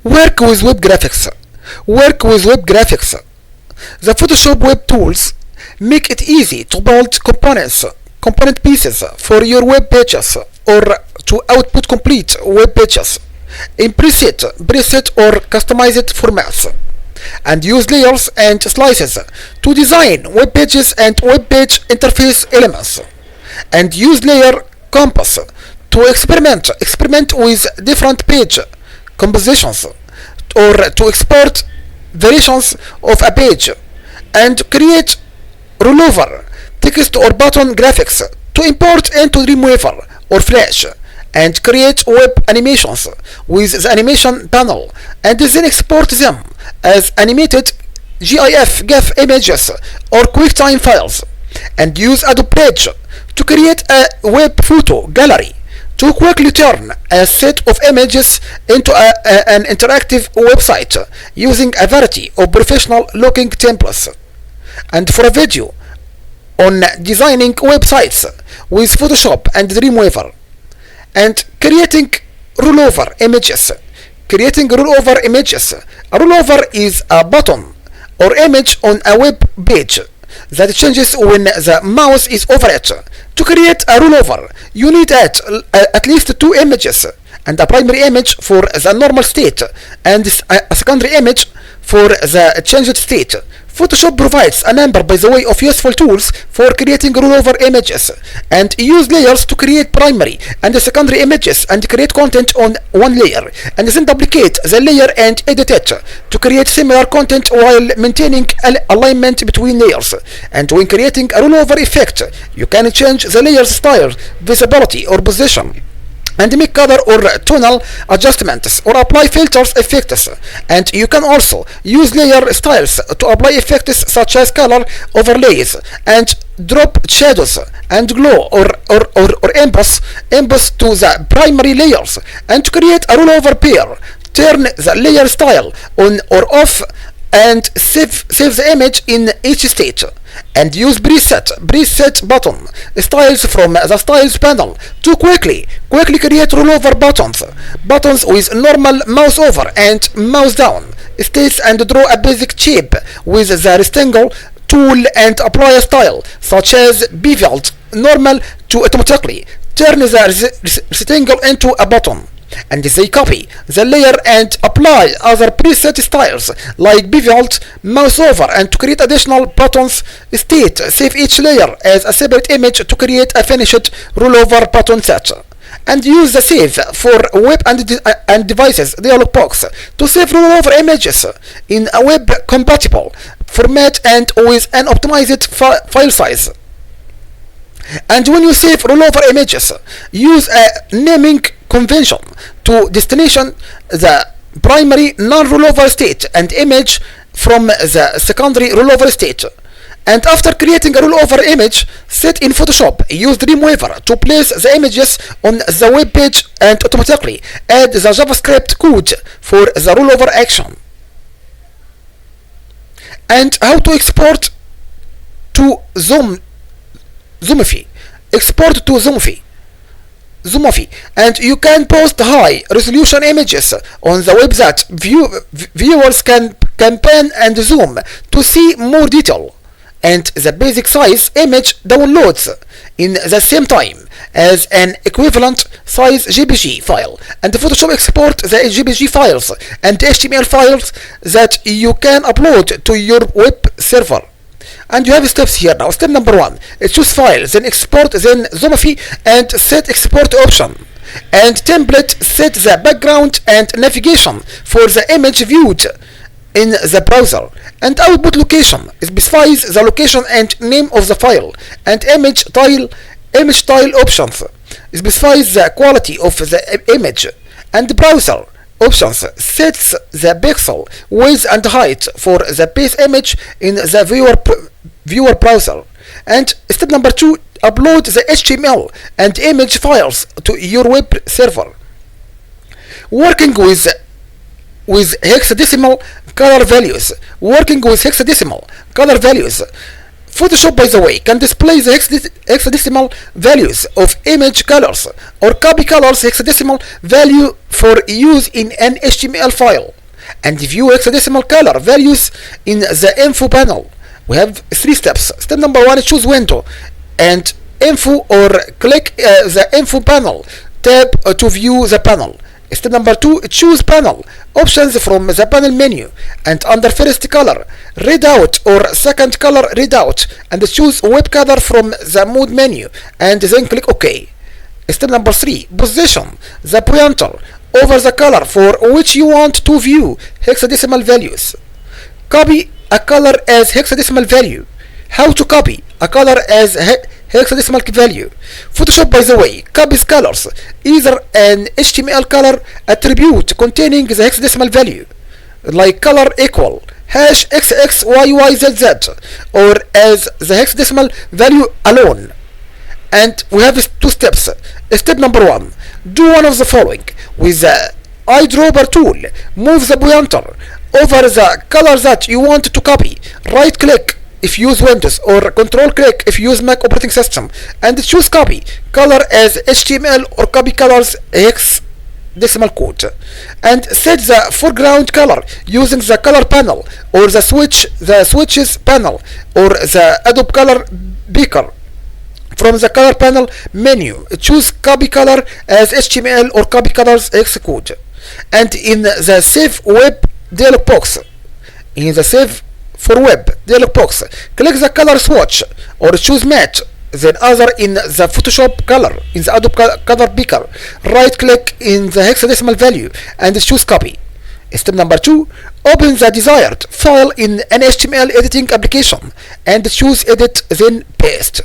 Work with web graphics. Work with web graphics. The Photoshop web tools make it easy to build component pieces for your web pages or to output complete web pages in preset or customized formats, and use layers and slices to design web pages and web page interface elements, and use layer compass to experiment with different page compositions or to export variations of a page, and create rollover text or button graphics to import into Dreamweaver or Flash, and create web animations with the animation panel, and then export them as animated GIF images or QuickTime files, and use Adobe Bridge to create a web photo gallery to quickly turn a set of images into an interactive website using a variety of professional looking templates. And for a video on designing websites with Photoshop and Dreamweaver, and creating rollover images. Creating rollover images. A rollover is a button or image on a web page that changes when the mouse is over it. To create a rollover, you need at least two images, and a primary image for the normal state and a secondary image for the changed state. Photoshop provides a number, by the way, of useful tools for creating rollover images, and use layers to create primary and secondary images and create content on one layer, and then duplicate the layer and edit it to create similar content while maintaining alignment between layers. And when creating a rollover effect, you can change the layer's style, visibility, or position, and make color or tonal adjustments or apply filters effects. And you can also use layer styles to apply effects such as color overlays and drop shadows and glow or emboss to the primary layers, and to create a rollover pair. Turn the layer style on or off and save the image in each state, and use preset button styles from the styles panel to quickly create rollover buttons with normal mouse over and mouse down states, and draw a basic shape with the rectangle tool, and apply a style such as beveled normal to automatically turn the rectangle into a button. And they copy the layer and apply other preset styles like beveled, mouse over, and to create additional buttons state. Save each layer as a separate image to create a finished rollover button set, and use the save for web and devices dialog box to save rollover images in a web compatible format and with an optimized file size. And when you save rollover images, use a naming convention to destination the primary non-rollover state and image from the secondary rollover state. And after creating a rollover image set in Photoshop, use Dreamweaver to place the images on the web page and automatically add the JavaScript code for the rollover action. And how to export to Zoomify. Export to Zoomify. And you can post high resolution images on the web that viewers can pan and zoom to see more detail, and the basic size image downloads in the same time as an equivalent size JPG file, and Photoshop export the JPG files and HTML files that you can upload to your web server. And you have steps here now. Step number 1, choose file, then export, then Zoomify, and set export option. And template, set the background and navigation for the image viewed in the browser. And output location specifies the location and name of the file. And image style options specifies the quality of the image. And browser options sets the pixel width and height for the base image in the viewer browser. And step number 2, upload the HTML and image files to your web server. Working with hexadecimal color values. Photoshop, by the way, can display the hexadecimal values of image colors or copy colors hexadecimal value for use in an HTML file and view hexadecimal color values in the info panel. We have 3 steps. Step number 1, choose window and info or click the info panel tab to view the panel. Step number 2, choose panel options from the panel menu and under first color readout or second color readout and choose web color from the mode menu and then click OK. Step number 3, position the pointer over the color for which you want to view hexadecimal values. Copy a color as hexadecimal value. How to copy a color as hexadecimal value? Photoshop, by the way, copies colors, either an HTML color attribute containing the hexadecimal value, like color equal #XXYYZZ, or as the hexadecimal value alone. And we have 2 steps. Step number 1, do one of the following. With the eyedropper tool, move the pointer over the color that you want to copy. Right click if you use Windows or control click if you use Mac operating system and choose copy color as HTML or copy colors hexadecimal code and set the foreground color using the color panel or the switches panel or the Adobe color picker. From the color panel menu, choose copy color as HTML or copy colors hex code. And in the Save Web dialog box, for web dialog box, click the color swatch or choose match, then other in the Photoshop color in the Adobe color picker. Right click in the hexadecimal value and choose copy. Step number 2, open the desired file in an HTML editing application and choose edit, then paste.